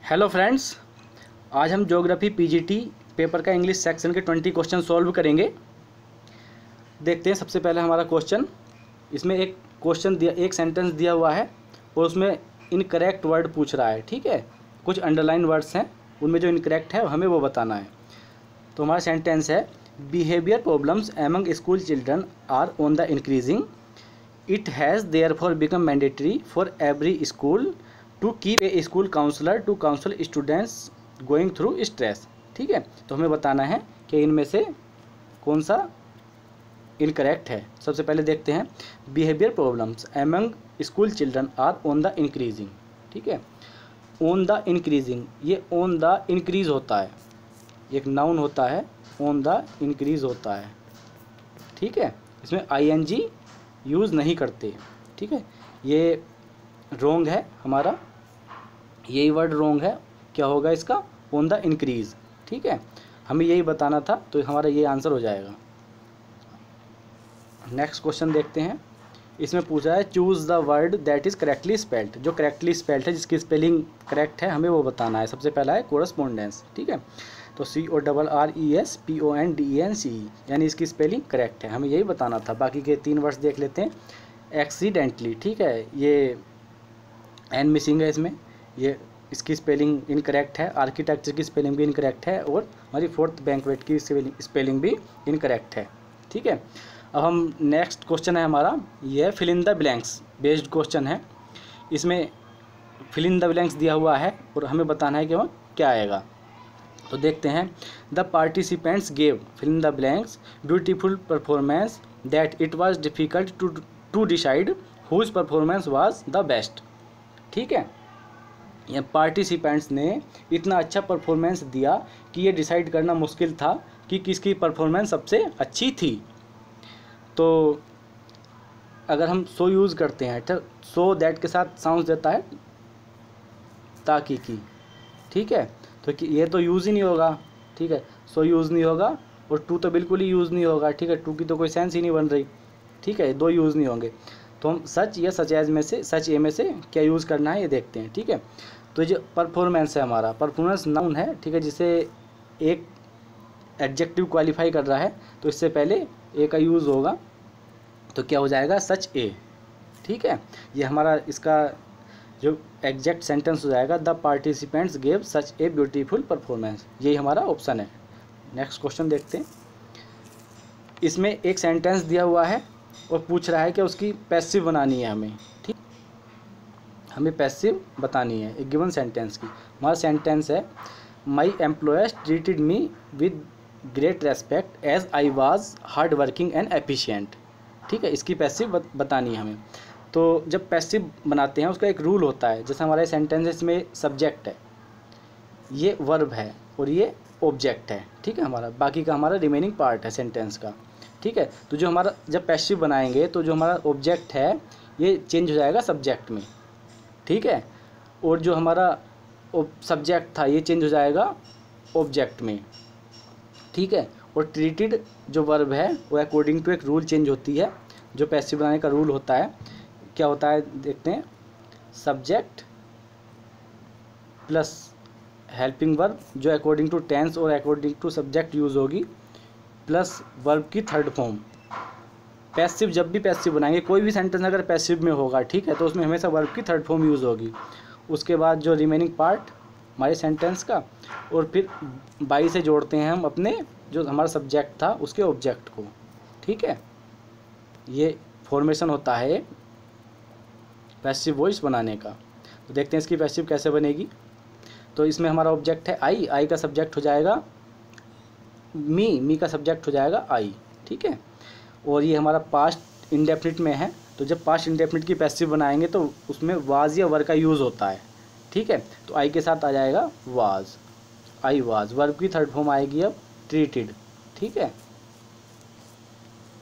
Hello friends, आज हम geography PGT paper का इंग्लिश सेक्शन के 20 क्वेश्चन सॉल्व करेंगे। देखते हैं। सबसे पहले हमारा क्वेश्चन, इसमें एक क्वेश्चन दिया, एक सेंटेंस दिया हुआ है और उसमें इनकरेक्ट वर्ड पूछ रहा है। ठीक है, कुछ अंडरलाइन वर्ड्स हैं, उनमें जो इनकरेक्ट है हमें वो बताना है। तो हमारा सेंटेंस है, behaviour problems among school children are on the increasing. It has therefore become mandatory for every school to keep a school counsellor to counsel students going through stress. ठीक है, तो हमें बताना है कि इनमें से कौन सा इनकरेक्ट है। सबसे पहले देखते हैं, behaviour problems among school children are on the increasing. ठीक है, ऑन द इंक्रीजिंग, ये ऑन द इंक्रीज होता है, एक नाउन होता है, ऑन द इंक्रीज होता है। ठीक है, इसमें आईएनजी यूज़ नहीं करते। ठीक है, ये रोंग है हमारा, यही वर्ड रोंग है। क्या होगा इसका? On the increase. ठीक है, हमें यही बताना था, तो हमारा ये आंसर हो जाएगा। नेक्स्ट क्वेश्चन देखते हैं। इसमें पूछा है, choose the word that is correctly spelled. जो करेक्टली स्पेल्ड है, जिसकी स्पेलिंग करेक्ट है, हमें वो बताना है। सबसे पहला है कोरस्पोंडेंस। ठीक है, तो CORRESPONDENCE, यानी इसकी स्पेलिंग करेक्ट है, हमें यही बताना था। बाकी के 3 वर्ड्स देख लेते हैं। एक्सीडेंटली, ठीक है, ये एन मिसिंग है इसमें, ये इसकी स्पेलिंग इनकरेक्ट है। आर्किटेक्चर की स्पेलिंग भी इनकरेक्ट है और हमारी फोर्थ बैंक्वेट की स्पेलिंग भी इनकरेक्ट है। ठीक है, अब हम नेक्स्ट क्वेश्चन है हमारा, ये fill in the blanks based question है। इसमें फिल इन द ब्लैंक्स दिया हुआ है और हमें बताना है कि वह क्या आएगा। तो देखते हैं, the participants gave fill in the blanks beautiful performance that it was difficult to decide whose performance was the best. ठीक है, ये पार्टिसिपेंट्स ने इतना अच्छा परफॉर्मेंस दिया कि ये डिसाइड करना मुश्किल था कि किसकी परफॉर्मेंस सबसे अच्छी थी। तो अगर हम सो यूज़ करते हैं, तो सो दैट के साथ साउंड देता है ताकि की। ठीक है, तो ये तो यूज़ ही नहीं होगा। ठीक है, सो यूज़ नहीं होगा और टू तो बिल्कुल ही यूज़ नहीं होगा। ठीक है, टू की तो कोई सेंस ही नहीं बन रही। ठीक है, 2 यूज़ नहीं होंगे। तो हम सच या सच एज में से, सच ए में से क्या यूज़ करना है ये देखते हैं। ठीक है, तो जो परफॉर्मेंस है हमारा, परफॉर्मेंस नाउन है। ठीक है, जिसे एक एडजेक्टिव क्वालिफाई कर रहा है, तो इससे पहले ए का यूज़ होगा, तो क्या हो जाएगा? सच ए। ठीक है, ये हमारा इसका जो एग्जैक्ट सेंटेंस हो जाएगा, the participants gave such a beautiful performance. यही हमारा ऑप्शन है। नेक्स्ट क्वेश्चन देखते हैं। इसमें एक सेंटेंस दिया हुआ है और पूछ रहा है कि उसकी पैसिव बनानी है हमें। ठीक, हमें पैसिव बतानी है एक गिवन सेंटेंस की। हमारा सेंटेंस है, my employers treated me with great respect as I was hard working and efficient. ठीक है, इसकी पैसिव बतानी है हमें। तो जब पैसिव बनाते हैं उसका एक रूल होता है। जैसे हमारे सेंटेंस है, इसमें सब्जेक्ट है, ये वर्ब है और ये ऑब्जेक्ट है। ठीक है, हमारा बाकी का हमारा रिमेनिंग पार्ट है सेंटेंस का। ठीक है, तो जो हमारा जब पैसिव बनाएंगे तो जो हमारा ऑब्जेक्ट है ये चेंज हो जाएगा सब्जेक्ट में। ठीक है, और जो हमारा सब्जेक्ट था ये चेंज हो जाएगा ऑब्जेक्ट में। ठीक है, और ट्रीटेड जो वर्ब है वो अकॉर्डिंग टू एक रूल चेंज होती है। जो पैसिव बनाने का रूल होता है, क्या होता है देखते हैं, सब्जेक्ट प्लस हेल्पिंग वर्ब जो अकॉर्डिंग टू टेंस और अकॉर्डिंग टू सब्जेक्ट यूज़ होगी, प्लस वर्ब की थर्ड फॉर्म। पैसिव जब भी पैसिव बनाएंगे, कोई भी सेंटेंस अगर पैसिव में होगा, ठीक है, तो उसमें हमेशा वर्ब की थर्ड फॉर्म यूज़ होगी। उसके बाद जो रिमेनिंग पार्ट हमारे सेंटेंस का, और फिर बाई से जोड़ते हैं हम अपने जो हमारा सब्जेक्ट था उसके ऑब्जेक्ट को। ठीक है, ये फॉर्मेशन होता है पैसिव वॉइस बनाने का। तो देखते हैं इसकी पैसिव कैसे बनेगी। तो इसमें हमारा ऑब्जेक्ट है आई, आई का सब्जेक्ट हो जाएगा मी, मी का सब्जेक्ट हो जाएगा आई। ठीक है, और ये हमारा पास्ट इंडेफिनिट में है, तो जब पास्ट इंडेफिनिट की पैसिव बनाएंगे तो उसमें वाज या वर का यूज़ होता है। ठीक है, तो आई के साथ आ जाएगा वाज, आई वाज। वर्ब की थर्ड फॉर्म आएगी अब ट्रीटेड। ठीक है,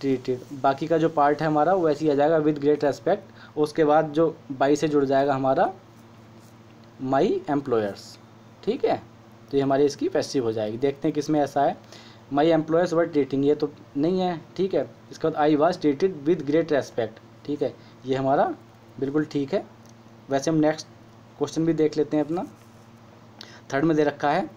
ट्रीटेड। बाकी का जो पार्ट है हमारा वो ऐसे ही आ जाएगा, विद ग्रेट रेस्पेक्ट। उसके बाद जो बाई से जुड़ जाएगा हमारा माई एम्प्लॉयर्स। ठीक है, तो ये हमारी इसकी पैसिव हो जाएगी। देखते हैं किसमें ऐसा है, माई एम्प्लॉयर्स वर ट्रीटिंग, ये तो नहीं है। ठीक है, इसके बाद I was treated with great respect. ठीक है, ये हमारा बिल्कुल ठीक है। वैसे हम नेक्स्ट क्वेश्चन भी देख लेते हैं अपना। थर्ड में दे रखा है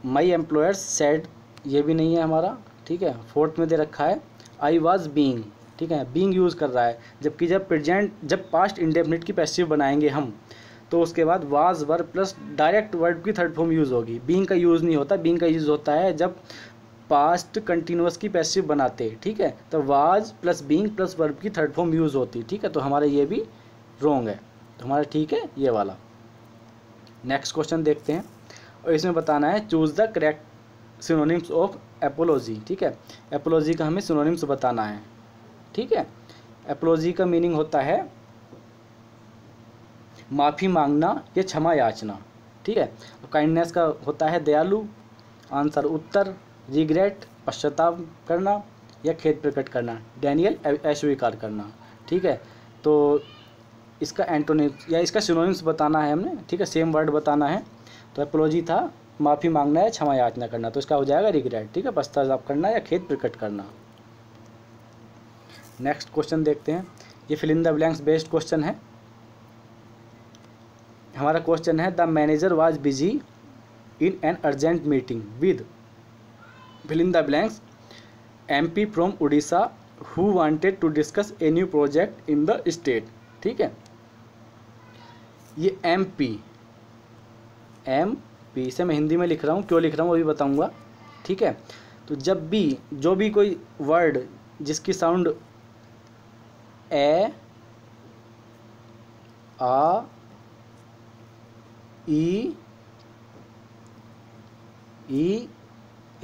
माई एम्प्लॉयर्स सेड, ये भी नहीं है हमारा, ठीक है। फोर्थ में दे रखा है आई वॉज बीइंग, ठीक है, बीइंग यूज़ कर रहा है, जबकि जब पास्ट इंडेफिनिट की पैसिव बनाएंगे हम तो उसके बाद was were plus direct verb की थर्ड फॉर्म यूज़ होगी। बीइंग का यूज़ नहीं होता, बीइंग का यूज़ होता है जब पास्ट कंटिन्यूअस की पैसिव बनाते, ठीक है, तो was plus being plus verb की थर्ड फॉर्म यूज़ होती, ठीक है। तो हमारा ये भी रॉन्ग है, तो हमारा ठीक है ये वाला। नेक्स्ट क्वेश्चन देखते हैं और इसमें बताना है choose the correct synonyms of apiology, ठीक है। एपोलॉजी का हमें सिनोनिम्स बताना है, ठीक है। एपोलॉजी का मीनिंग होता है माफ़ी मांगना या क्षमा याचना, ठीक है। तो काइंडनेस का होता है दयालु, आंसर उत्तर, रिग्रेट पश्चाताप करना या खेद प्रकट करना, डैनियल अस्वीकार करना, ठीक है। तो इसका एंटोनिम्स या इसका सिनोनिम्स बताना है हमने, ठीक है, सेम वर्ड बताना है। तो एपोलॉजी था माफ़ी मांगना या क्षमा याचना करना, तो इसका हो जाएगा रिग्रेट, ठीक है, पश्चाताप करना या खेद प्रकट करना। नेक्स्ट क्वेश्चन देखते हैं, ये fill in the blanks based question है। हमारा क्वेश्चन है the manager was busy in an urgent meeting with fill in the blanks MP from Orissa who wanted to discuss a new project in the state, ठीक है। ये MP से मैं हिंदी में लिख रहा हूँ, क्यों लिख रहा हूँ अभी बताऊँगा, ठीक है। तो जब भी जो भी कोई वर्ड जिसकी साउंड ए आ ई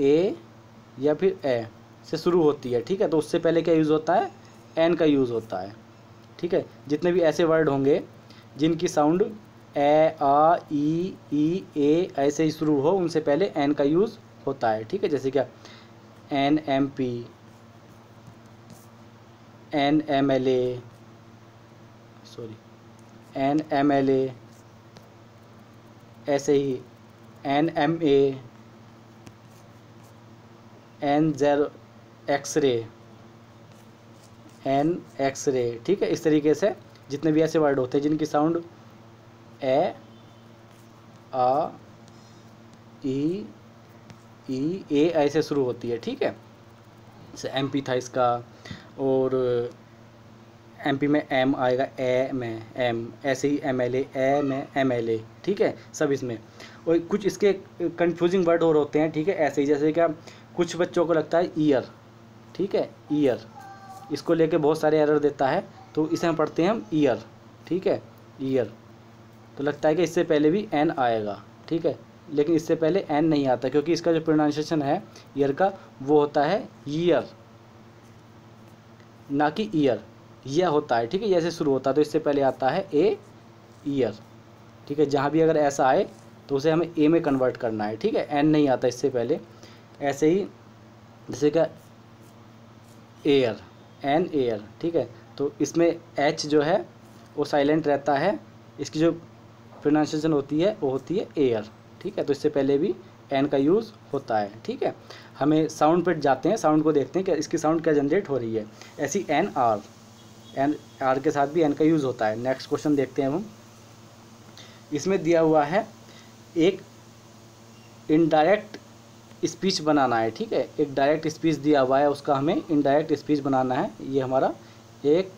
ए या फिर ए से शुरू होती है, ठीक है, तो उससे पहले क्या यूज़ होता है, एन का यूज़ होता है, ठीक है। जितने भी ऐसे वर्ड होंगे जिनकी साउंड ए आ ई ए ऐसे ही शुरू हो, उनसे पहले एन का यूज़ होता है, ठीक है। जैसे क्या NMP, NMLA, ऐसे ही NMA, N0 x ray, N x ray, ठीक है। इस तरीके से जितने भी ऐसे वर्ड होते हैं जिनकी साउंड ए आ ई ए ऐसे शुरू होती है, ठीक है। जैसे MP था इसका, और MP में M आएगा, ए में M, ऐसे ही MLA, ए में MLA, ठीक है, सब इसमें। और कुछ इसके कंफ्यूजिंग वर्ड और होते हैं, ठीक है, ऐसे ही जैसे क्या कुछ बच्चों को लगता है ईयर, ठीक है, ईयर, इसको लेके बहुत सारे एरर देता है, तो इसे हम पढ़ते हैं हम ईयर, ठीक है, ईयर। तो लगता है कि इससे पहले भी N आएगा, ठीक है, लेकिन इससे पहले N नहीं आता, क्योंकि इसका जो प्रोनाउंसिएशन है ईयर का वो होता है ईयर, ना कि ईयर, यह होता है, ठीक है, ऐसे शुरू होता है, तो इससे पहले आता है ए ईयर, ठीक है। जहाँ भी अगर ऐसा आए तो उसे हमें ए में कन्वर्ट करना है, ठीक है, एन नहीं आता इससे पहले। ऐसे ही जैसे क्या एयर, एन एयर, ठीक है, तो इसमें एच जो है वो साइलेंट रहता है, इसकी जो प्रोनाउंसिएशन होती है वो होती है एयर, ठीक है। तो इससे पहले भी एन का यूज़ होता है, ठीक है। हमें साउंड पर जाते हैं, साउंड को देखते हैं कि इसकी साउंड क्या जनरेट हो रही है। ऐसी एन आर के साथ भी एन का यूज़ होता है। नेक्स्ट क्वेश्चन देखते हैं हम, इसमें दिया हुआ है एक इनडायरेक्ट स्पीच बनाना है, ठीक है, एक डायरेक्ट स्पीच दिया हुआ है, उसका हमें इनडायरेक्ट स्पीच बनाना है। ये हमारा एक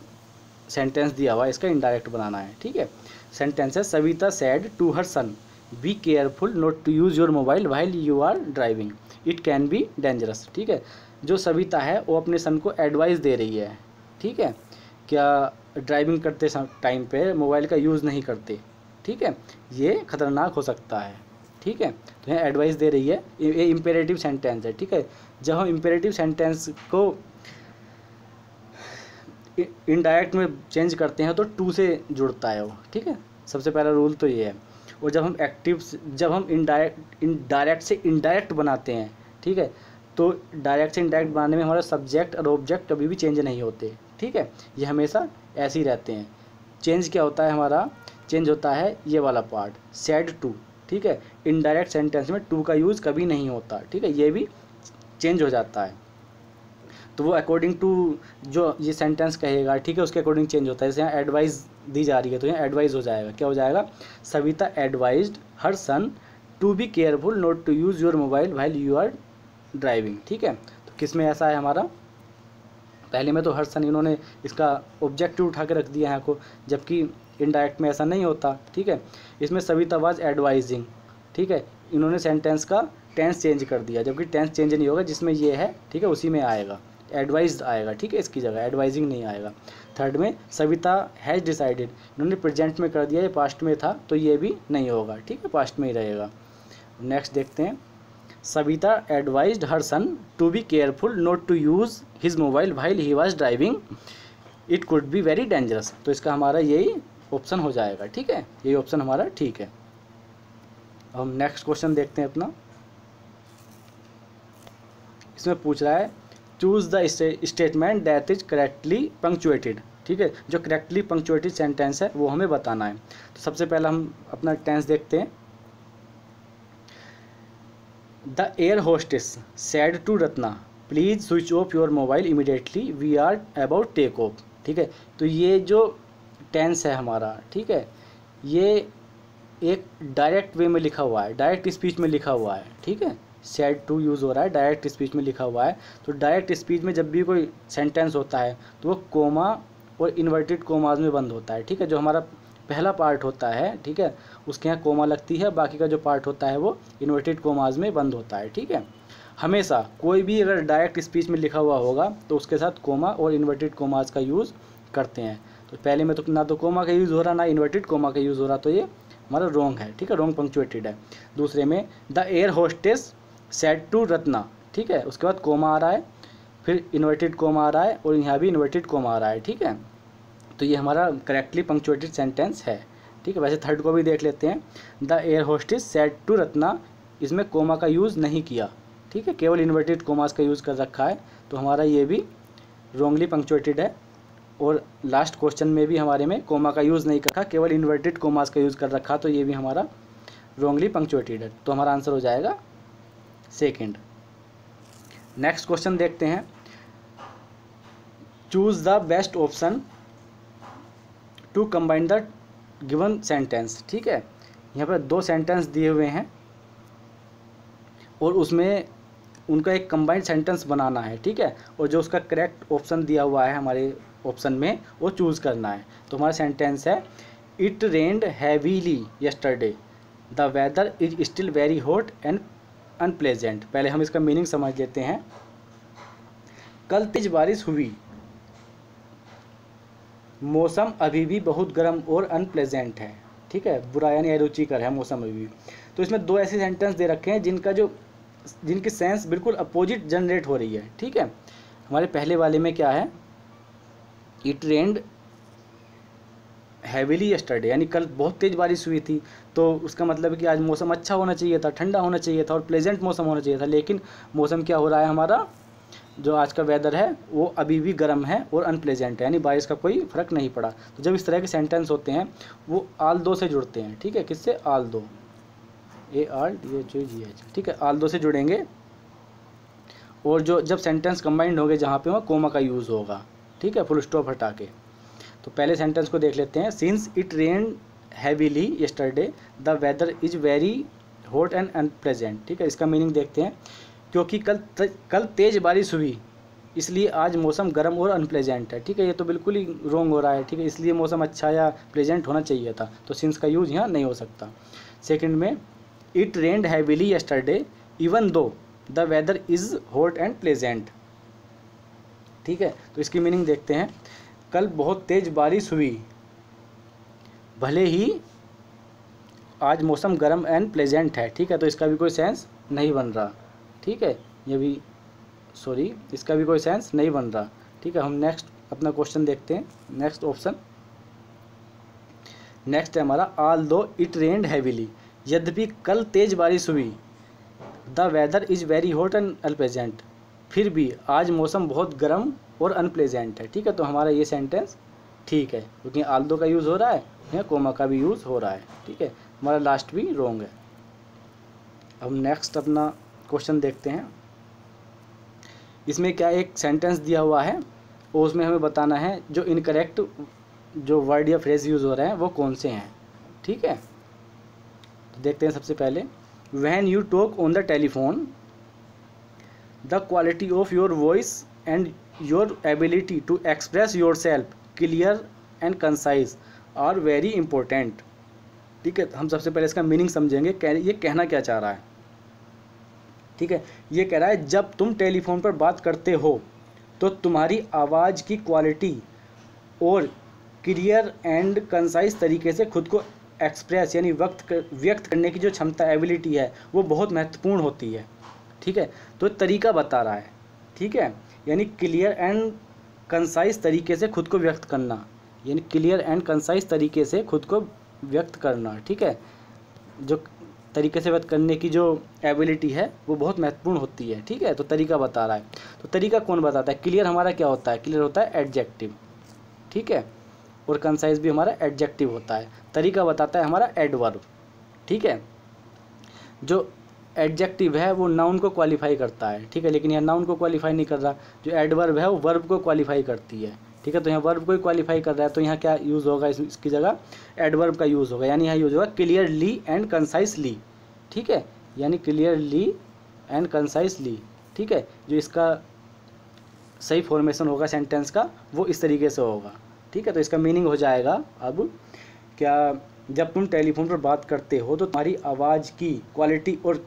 सेंटेंस दिया हुआ है, इसका इनडायरेक्ट बनाना है, ठीक है। सेंटेंस है Savita said to her son be careful not to use your mobile while you are driving, it can be dangerous, ठीक है। जो सविता है वो अपने सन को एडवाइस दे रही है, ठीक है, क्या ड्राइविंग करते टाइम पे मोबाइल का यूज़ नहीं करते, ठीक है, ये खतरनाक हो सकता है, ठीक है। तो यहाँ एडवाइस दे रही है, ये इम्पेरेटिव सेंटेंस है, ठीक है। जब हम इम्पेरेटिव सेंटेंस को इनडायरेक्ट में चेंज करते हैं तो टू से जुड़ता है वो, ठीक है, सबसे पहला रूल तो ये है। और जब हम इनडायरेक्ट से इनडायरेक्ट बनाते हैं, ठीक है, तो डायरेक्ट से इनडायरेक्ट बनाने में हमारा सब्जेक्ट और ऑब्जेक्ट कभी भी चेंज नहीं होते, ठीक है, ये हमेशा ऐसे ही रहते हैं। चेंज क्या होता है हमारा, चेंज होता है ये वाला पार्ट सेड टू, ठीक है। इनडायरेक्ट सेंटेंस में टू का यूज़ कभी नहीं होता, ठीक है, ये भी चेंज हो जाता है। तो वो अकॉर्डिंग टू जो ये सेंटेंस कहेगा, ठीक है, उसके अकॉर्डिंग चेंज होता है। जैसे यहाँ एडवाइस दी जा रही है तो यहाँ एडवाइस हो जाएगा, क्या हो जाएगा, Savita advised her son to be careful not to use your mobile while you are driving. ठीक है, तो किस में ऐसा है हमारा, पहले में तो हर सन इन्होंने इसका ऑब्जेक्टिव उठा के रख दिया है को, जबकि इनडायरेक्ट में ऐसा नहीं होता। ठीक है, इसमें सविता वाज एडवाइजिंग। ठीक है, इन्होंने सेंटेंस का टेंस चेंज कर दिया, जबकि टेंस चेंज नहीं होगा, जिसमें ये है ठीक है उसी में आएगा, एडवाइज्ड आएगा। ठीक है, इसकी जगह एडवाइजिंग नहीं आएगा। थर्ड में सविता हैज़ डिसाइडेड, इन्होंने प्रेजेंट में कर दिया, ये पास्ट में था तो ये भी नहीं होगा। ठीक है, पास्ट में ही रहेगा। नेक्स्ट देखते हैं, Savita advised her son to be careful not to use his mobile while he was driving, it could be very dangerous. तो इसका हमारा यही ऑप्शन हो जाएगा। ठीक है, यही ऑप्शन हमारा ठीक है। अब हम नेक्स्ट क्वेश्चन देखते हैं अपना। इसमें पूछ रहा है choose the statement that is correctly punctuated. ठीक है, जो करेक्टली पंक्चुएटेड सेंटेंस है वो हमें बताना है। तो सबसे पहला हम अपना टेंस देखते हैं। The air hostess said to Ratna please switch off your mobile immediately we are about take off. ठीक है, तो ये जो टेंस है हमारा, ठीक है, ये एक डायरेक्ट वे में लिखा हुआ है, डायरेक्ट स्पीच में लिखा हुआ है। ठीक है, सैड टू यूज़ हो रहा है, डायरेक्ट स्पीच में लिखा हुआ है। तो डायरेक्ट स्पीच में जब भी कोई सेंटेंस होता है तो वो कोमा और इन्वर्टेड कोमाज में बंद होता है। ठीक है, जो हमारा पहला पार्ट होता है, ठीक है, उसके यहाँ कोमा लगती है, बाकी का जो पार्ट होता है वो इन्वर्टेड कोमाज में बंद होता है। ठीक है, हमेशा कोई भी अगर डायरेक्ट स्पीच में लिखा हुआ होगा तो उसके साथ कोमा और इन्वर्टेड कोमाज का यूज़ करते हैं। तो पहले में तो ना तो कोमा का यूज़ हो रहा ना इन्वर्टेड कोमा का यूज़ हो रहा, तो ये हमारा रॉन्ग है। ठीक है, रॉन्ग पंक्चुएटेड है। दूसरे में the air hostess said to Ratna, ठीक है, उसके बाद कोमा आ रहा है, फिर इन्वर्टेड कोमा आ रहा है और यहाँ भी इन्वर्टेड कोमा आ रहा है। ठीक है, तो ये हमारा करेक्टली पंक्चुएटेड सेंटेंस है। ठीक है, वैसे थर्ड को भी देख लेते हैं। The air hostess said to Ratna, इसमें कोमा का यूज़ नहीं किया। ठीक है, केवल इन्वर्टेड कोमास का यूज़ कर रखा है, तो हमारा ये भी रॉन्गली पंक्चुएटेड है। और लास्ट क्वेश्चन में भी हमारे में कोमा का यूज़ नहीं रखा, केवल इन्वर्टेड कोमास का यूज़ कर रखा, तो ये भी हमारा रॉन्गली पंक्चुएटेड है। तो हमारा आंसर हो जाएगा सेकंड। नेक्स्ट क्वेश्चन देखते हैं। Choose the best option to combine the given sentence. ठीक है, यहाँ पर दो सेंटेंस दिए हुए हैं और उसमें उनका एक कंबाइंड सेंटेंस बनाना है। ठीक है, और जो उसका करेक्ट ऑप्शन दिया हुआ है हमारे ऑप्शन में वो चूज़ करना है। तो हमारा सेंटेंस है it rained heavily yesterday the weather is still very hot and unpleasant. पहले हम इसका मीनिंग समझ लेते हैं। कल तेज बारिश हुई, मौसम अभी भी बहुत गर्म और अनप्लेजेंट है। ठीक है, बुरा यानी अरुचिकर है मौसम अभी भी। तो इसमें दो ऐसे सेंटेंस दे रखे हैं जिनकी सेंस बिल्कुल अपोजिट जनरेट हो रही है। ठीक है, हमारे पहले वाले में क्या है, इट रेन्ड हैवीली यस्टरडे, यानी कल बहुत तेज़ बारिश हुई थी, तो उसका मतलब है कि आज मौसम अच्छा होना चाहिए था, ठंडा होना चाहिए था और प्लेजेंट मौसम होना चाहिए था। लेकिन मौसम क्या हो रहा है, हमारा जो आज का वेदर है वो अभी भी गर्म है और अनप्लेजेंट है, यानी बारिश का कोई फ़र्क नहीं पड़ा। तो जब इस तरह के सेंटेंस होते हैं वो आल दो से जुड़ते हैं। ठीक है, किससे, आल दो, ALDHOGH। ठीक है, आल दो से जुड़ेंगे और जो जब सेंटेंस कंबाइंड होंगे जहाँ पे वहाँ कोमा का यूज़ होगा। ठीक है, फुल स्टॉप हटा के। तो पहले सेंटेंस को देख लेते हैं। Since it rain heavily yesterday the weather is very hot and unpleasant. ठीक है, इसका मीनिंग देखते हैं। क्योंकि कल तेज़ बारिश हुई इसलिए आज मौसम गर्म और अनप्लेजेंट है। ठीक है, ये तो बिल्कुल ही रॉन्ग हो रहा है। ठीक है, इसलिए मौसम अच्छा या प्लेजेंट होना चाहिए था, तो सिंस का यूज़ यहाँ नहीं हो सकता। सेकंड में it rained heavily yesterday even though the weather is hot and pleasant. ठीक है, तो इसकी मीनिंग देखते हैं। कल बहुत तेज़ बारिश हुई, भले ही आज मौसम गर्म एंड प्लेजेंट है। ठीक है, तो इसका भी कोई सेंस नहीं बन रहा। ठीक है, ये भी इसका भी कोई सेंस नहीं बन रहा। ठीक है, हम नेक्स्ट अपना क्वेश्चन देखते हैं। नेक्स्ट ऑप्शन, नेक्स्ट है हमारा ऑल दो इट रेन्ड हैवीली, यद्यपि कल तेज़ बारिश हुई, the weather is very hot and unpleasant, फिर भी आज मौसम बहुत गर्म और अनप्लेजेंट है। ठीक है, तो हमारा ये सेंटेंस ठीक है, क्योंकि ऑल दो का यूज़ हो रहा है, या कोमा का भी यूज़ हो रहा है। ठीक है, हमारा लास्ट भी रॉन्ग है। अब नेक्स्ट अपना क्वेश्चन देखते हैं। इसमें क्या एक सेंटेंस दिया हुआ है और उसमें हमें बताना है जो इनकरेक्ट जो वर्ड या फ्रेज यूज़ हो रहे हैं वो कौन से हैं। ठीक है, तो देखते हैं। सबसे पहले when you talk on the telephone the quality of your voice and your ability to express yourself clear and concise are very important. ठीक है, हम सबसे पहले इसका मीनिंग समझेंगे, ये कहना क्या चाह रहा है। ठीक है, ये कह रहा है जब तुम टेलीफोन पर बात करते हो तो तुम्हारी आवाज़ की क्वालिटी और क्लियर एंड कंसाइज तरीके से खुद को एक्सप्रेस यानी व्यक्त करने की जो क्षमता एबिलिटी है वो बहुत महत्वपूर्ण होती है। ठीक है, तो तरीका बता रहा है। ठीक है, यानी क्लियर एंड कंसाइज तरीके से खुद को व्यक्त करना, यानी क्लियर एंड कंसाइज तरीके से खुद को व्यक्त करना। ठीक है, जो तरीके से व्यक्त करने की जो एबिलिटी है वो बहुत महत्वपूर्ण होती है। ठीक है, तो तरीका बता रहा है। तो तरीका कौन बताता है? क्लियर हमारा क्या होता है? क्लियर होता है एडजेक्टिव। ठीक है, और कंसाइज भी हमारा एडजेक्टिव होता है। तरीका बताता है हमारा एडवर्ब। ठीक है, जो एडजेक्टिव है वो नाउन को क्वालिफाई करता है। ठीक है, लेकिन यहाँ नाउन को क्वालिफाई नहीं कर रहा, जो एडवर्ब है वो वर्ब को क्वालिफाई करती है। ठीक है, तो यहाँ वर्ब को ही क्वालिफाई कर रहा है, तो यहाँ क्या यूज़ होगा? इसकी जगह एडवर्ब का यूज़ होगा, यानी यहाँ यूज़ होगा क्लियरली एंड कंसाइसली। ठीक है, यानी क्लियरली एंड कंसाइसली। ठीक है, जो इसका सही फॉर्मेशन होगा सेंटेंस का वो इस तरीके से होगा। ठीक है, तो इसका मीनिंग हो जाएगा अब क्या, जब तुम टेलीफोन पर बात करते हो तो तुम्हारी आवाज़ की क्वालिटी और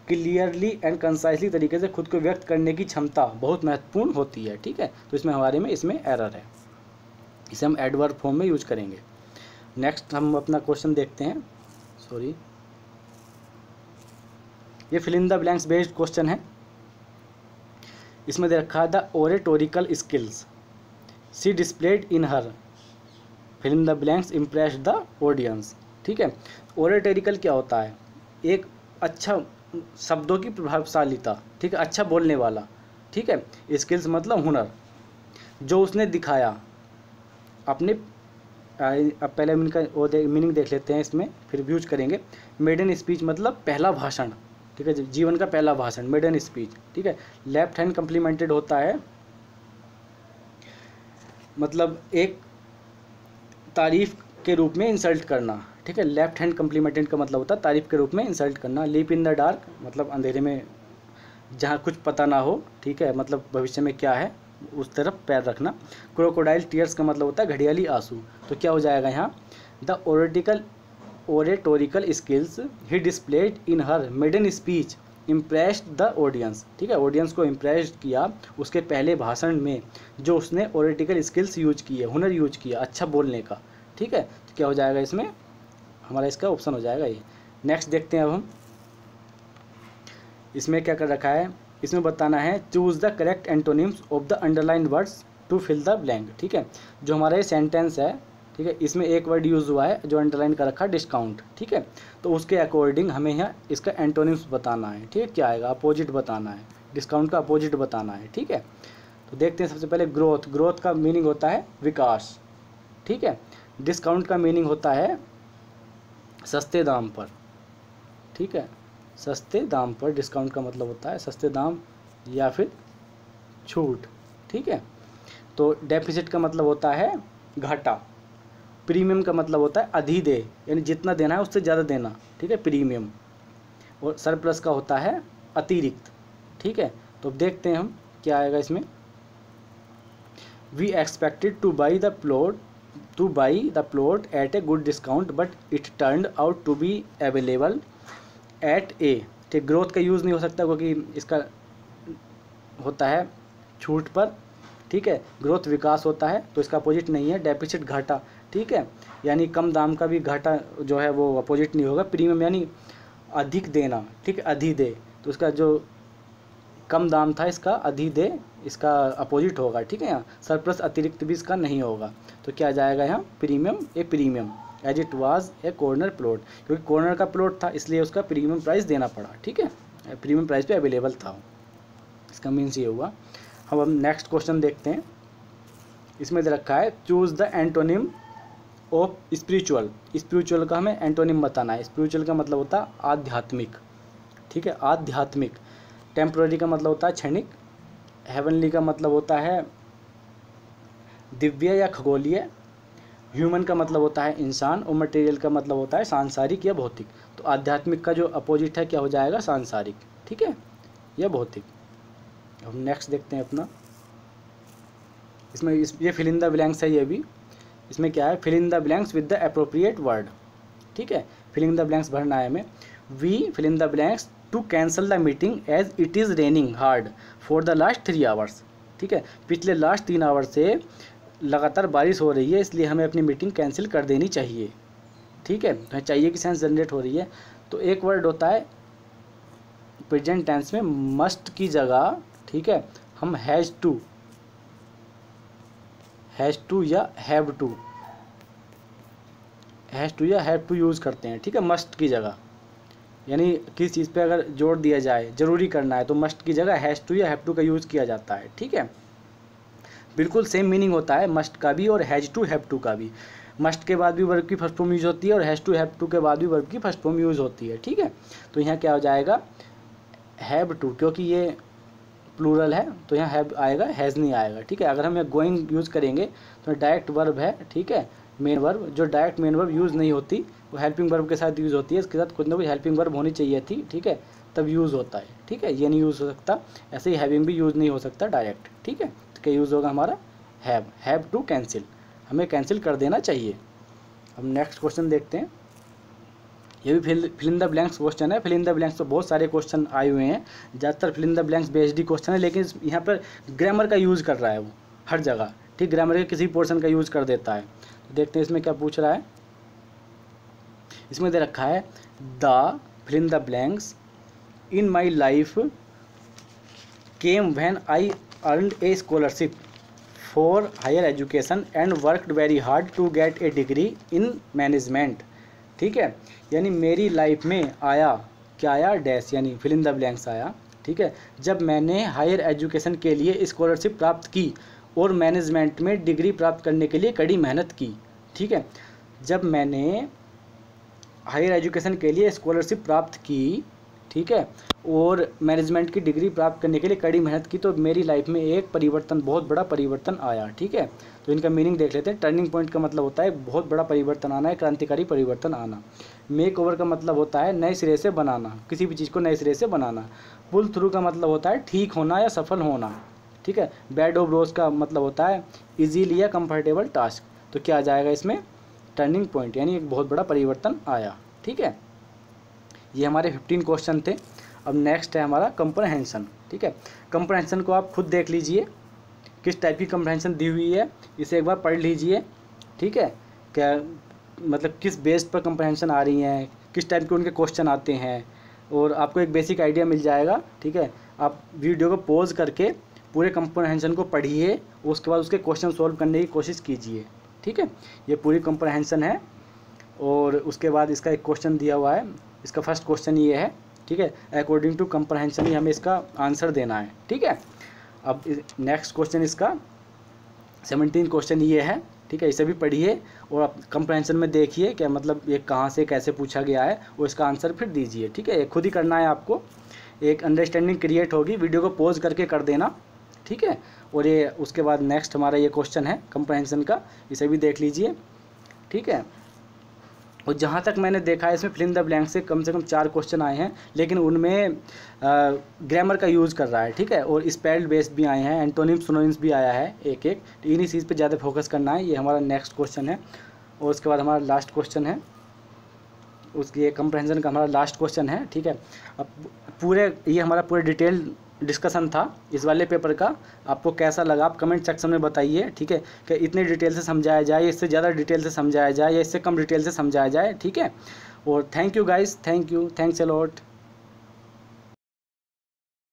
क्लियरली एंड कंसाइसली तरीके से खुद को व्यक्त करने की क्षमता बहुत महत्वपूर्ण होती है। ठीक है, तो इसमें हमारे में इसमें एरर है, इसे हम एडवर्ब फॉर्म में यूज करेंगे। नेक्स्ट हम अपना क्वेश्चन देखते हैं। सॉरी, ये fill in the blanks based question है। इसमें दे रखा है the oratorical skills she displayed in her fill in the blanks impressed the audience. ठीक है, ओरेटोरिकल क्या होता है? एक अच्छा शब्दों की प्रभावशालीता। ठीक है, अच्छा बोलने वाला। ठीक है, स्किल्स मतलब हुनर, जो उसने दिखाया अपने। अब पहले इनका मीनिंग देख लेते हैं, इसमें फिर यूज करेंगे। मेडन स्पीच मतलब पहला भाषण। ठीक है, जीवन का पहला भाषण, मेडन स्पीच। ठीक है, लेफ्ट हैंड कम्प्लीमेंटेड होता है, मतलब एक तारीफ के रूप में इंसल्ट करना। ठीक है, लेफ्ट हैंड कम्प्लीमेंटेड का मतलब होता है तारीफ के रूप में इंसल्ट करना। लीप इन द डार्क मतलब अंधेरे में जहाँ कुछ पता ना हो। ठीक है, मतलब भविष्य में क्या है उस तरफ पैर रखना। क्रोकोडाइल टीयर्स का मतलब होता है घड़ियाली आंसू। तो क्या हो जाएगा यहाँ? The oratorical skills he displayed in her maiden speech impressed the audience. ठीक है, ऑडियंस को इम्प्रेस किया उसके पहले भाषण में, जो उसने ओरेटिकल स्किल्स यूज किए, हुनर यूज किया अच्छा बोलने का। ठीक है, तो क्या हो जाएगा इसमें? हमारा इसका ऑप्शन हो जाएगा ये। नेक्स्ट देखते हैं अब हम, इसमें क्या कर रखा है? इसमें बताना है choose the correct antonyms of the underline words to fill the blank. ठीक है, जो हमारा ये सेंटेंस है, ठीक है, इसमें एक वर्ड यूज़ हुआ है जो अंडरलाइन कर रखा है, डिस्काउंट। ठीक है, तो उसके अकॉर्डिंग हमें यहाँ इसका एंटोनिम्स बताना है। ठीक है, क्या आएगा? अपोजिट बताना है, डिस्काउंट का अपोजिट बताना है। ठीक है, तो देखते हैं सबसे पहले ग्रोथ। ग्रोथ का मीनिंग होता है विकास। ठीक है, डिस्काउंट का मीनिंग होता है सस्ते दाम पर। ठीक है, सस्ते दाम पर डिस्काउंट का मतलब होता है सस्ते दाम या फिर छूट। ठीक है, तो डेफिसिट का मतलब होता है घाटा। प्रीमियम का मतलब होता है अधिदेय, यानी जितना देना है उससे ज़्यादा देना। ठीक है, प्रीमियम। और सरप्लस का होता है अतिरिक्त। ठीक है, तो अब देखते हैं हम क्या आएगा इसमें। We expected to buy the plot at a good discount but it turned out to be available at a. ठीक, ग्रोथ का यूज़ नहीं हो सकता क्योंकि इसका होता है छूट पर। ठीक है, ग्रोथ विकास होता है तो इसका अपोजिट नहीं है। डेफिसिट घाटा। ठीक है, यानी कम दाम का भी घाटा जो है वो अपोजिट नहीं होगा। प्रीमियम यानी अधिक देना। ठीक है, अधिदेय, तो इसका जो कम दाम था इसका अधिदेय इसका अपोजिट होगा। ठीक है, यहाँ सरप्लस अतिरिक्त भी इसका नहीं होगा। तो क्या जाएगा यहाँ? Premium. A premium as it was a corner plot, क्योंकि कॉर्नर का प्लॉट था इसलिए उसका प्रीमियम प्राइस देना पड़ा। ठीक है, प्रीमियम प्राइस पे अवेलेबल था, इसका मीन्स ये हुआ। हम नेक्स्ट क्वेश्चन देखते हैं। इसमें दे रखा है choose the antonym of spiritual. Spiritual का हमें एंटोनिम बताना है। स्पिरिचुअल का मतलब होता है आध्यात्मिक। ठीक है, आध्यात्मिक। टेम्पोररी का मतलब होता है क्षणिक। हेवनली का मतलब होता है दिव्य या खगोलीय। ह्यूमन का मतलब होता है इंसान। और मटेरियल का मतलब होता है सांसारिक या भौतिक। तो आध्यात्मिक का जो अपोजिट है क्या हो जाएगा, सांसारिक, ठीक है, या भौतिक। अब नेक्स्ट देखते हैं अपना, इसमें ये फिल इन द ब्लैंक्स है, ये भी इसमें क्या है, fill in the blanks with the appropriate word, ठीक है, फिल इन द ब्लैंक्स भरना है हमें। We fill in the blanks to cancel the meeting as it is raining hard for the last 3 hours, ठीक है, पिछले लास्ट 3 आवर से लगातार बारिश हो रही है, इसलिए हमें अपनी मीटिंग कैंसिल कर देनी चाहिए, ठीक है। तो चाहिए की सेंस जनरेट हो रही है, तो एक वर्ड होता है प्रेजेंट टेंस में मस्ट की जगह, ठीक है, हम हैज़ टू या हैव टू यूज़ करते हैं, ठीक है, मस्ट की जगह, यानी किस चीज़ पे अगर जोर दिया जाए, ज़रूरी करना है, तो मस्ट की जगह हैज़ टू या हैव टू का यूज़ किया जाता है, ठीक है। बिल्कुल सेम मीनिंग होता है मस्ट का भी और हैज़ टू हैव टू का भी। मस्ट के बाद भी वर्ब की फर्स्ट फॉर्म यूज़ होती है और हैज़ टू हैव टू के बाद भी वर्ब की फर्स्ट फॉर्म यूज़ होती है, ठीक है। तो यहाँ क्या हो जाएगा, हैव टू, क्योंकि ये प्लूरल है तो यहाँ हैव आएगा, हैज़ नहीं आएगा, ठीक है। अगर हम यहाँ गोइंग यूज़ करेंगे तो डायरेक्ट वर्ब है, ठीक है, मेन वर्ब, जो डायरेक्ट मेन वर्ब यूज़ नहीं होती वो हेल्पिंग वर्ब के साथ यूज़ होती है, इसके साथ कुछ ना कुछ हेल्पिंग वर्ब होनी चाहिए थी, ठीक है, तब यूज़ होता है, ठीक है, ये नहीं यूज़ हो सकता। ऐसे ही हैविंग भी यूज़ नहीं हो सकता डायरेक्ट, ठीक है। तो क्या यूज़ होगा हमारा, हैव टू कैंसिल, हमें कैंसिल कर देना चाहिए। अब नेक्स्ट क्वेश्चन देखते हैं, ये भी fill in the blanks question है। फिल इन द ब्लैंक्स तो बहुत सारे क्वेश्चन आए हुए हैं, ज़्यादातर fill in the blanks based question है, लेकिन यहाँ पर ग्रामर का यूज़ कर रहा है वो हर जगह, ठीक, ग्रामर के किसी पोर्शन का यूज़ कर देता है। तो देखते हैं इसमें क्या पूछ रहा है। इसमें दे रखा है the fill in the blanks in my life came when I earned a scholarship for higher education and worked very hard to get a degree in management, ठीक है, यानी मेरी लाइफ में आया, क्या आया, डैश, यानी फिल इन द ब्लैंक्स आया, ठीक है, जब मैंने हायर एजुकेशन के लिए स्कॉलरशिप प्राप्त की और मैनेजमेंट में डिग्री प्राप्त करने के लिए कड़ी मेहनत की, ठीक है। जब मैंने हायर एजुकेशन के लिए स्कॉलरशिप प्राप्त की, ठीक है, और मैनेजमेंट की डिग्री प्राप्त करने के लिए कड़ी मेहनत की, तो मेरी लाइफ में एक परिवर्तन, बहुत बड़ा परिवर्तन आया, ठीक है। तो इनका मीनिंग देख लेते हैं। टर्निंग पॉइंट का मतलब होता है बहुत बड़ा परिवर्तन आना है, क्रांतिकारी परिवर्तन आना। मेक ओवर का मतलब होता है नए सिरे से बनाना, किसी भी चीज़ को नए सिरे से बनाना। पुल थ्रू का मतलब होता है ठीक होना या सफल होना, ठीक है। बेड ऑफ रोज का मतलब होता है इजीली या कंफर्टेबल टास्क। तो क्या आ जाएगा इसमें, टर्निंग पॉइंट, यानी एक बहुत बड़ा परिवर्तन आया, ठीक है। ये हमारे 15 क्वेश्चन थे। अब नेक्स्ट है हमारा कंप्रहेंशन, ठीक है। कंप्रहेंशन को आप खुद देख लीजिए, किस टाइप की कंप्रहेंशन दी हुई है, इसे एक बार पढ़ लीजिए, ठीक है। क्या मतलब किस बेस पर कंप्रहेंशन आ रही हैं, किस टाइप के उनके क्वेश्चन आते हैं, और आपको एक बेसिक आइडिया मिल जाएगा, ठीक है। आप वीडियो को पॉज करके पूरे कंप्रहेंशन को पढ़िए, उसके बाद उसके क्वेश्चन सॉल्व करने की कोशिश कीजिए, ठीक है। ये पूरी कंप्रहेंशन है, और उसके बाद इसका एक क्वेश्चन दिया हुआ है, इसका फर्स्ट क्वेश्चन ये है, ठीक है। अकॉर्डिंग टू कंप्रहेंशन ही हमें इसका आंसर देना है, ठीक है। अब नेक्स्ट क्वेश्चन इसका 17 क्वेश्चन ये है, ठीक है। इसे भी पढ़िए और आप कंप्रहेंशन में देखिए क्या मतलब ये कहाँ से कैसे पूछा गया है, और इसका आंसर फिर दीजिए, ठीक है। खुद ही करना है आपको, एक अंडरस्टैंडिंग क्रिएट होगी, वीडियो को पॉज करके कर देना, ठीक है। और ये उसके बाद नेक्स्ट हमारा ये क्वेश्चन है कंप्रहेंशन का, इसे भी देख लीजिए, ठीक है। और जहाँ तक मैंने देखा है इसमें फिल इन द ब्लैंक से कम 4 क्वेश्चन आए हैं, लेकिन उनमें ग्रामर का यूज़ कर रहा है, ठीक है। और स्पेल्ड बेस्ड भी आए हैं, एंटोनिम्स सिनोनिम्स भी आया है एक एक, इन्हीं चीज़ पे ज़्यादा फोकस करना है। ये हमारा नेक्स्ट क्वेश्चन है, और उसके बाद हमारा लास्ट क्वेश्चन है, उसकी ये कंप्रहेंशन का हमारा लास्ट क्वेश्चन है, ठीक है। अब ये हमारा पूरा डिटेल डिस्कशन था इस वाले पेपर का। आपको कैसा लगा आप कमेंट सेक्शन में बताइए, ठीक है, कि इतने डिटेल से समझाया जाए, इससे ज़्यादा डिटेल से समझाया जाए, या इससे कम डिटेल से समझाया जाए, ठीक है। और thank you guys, thanks a lot.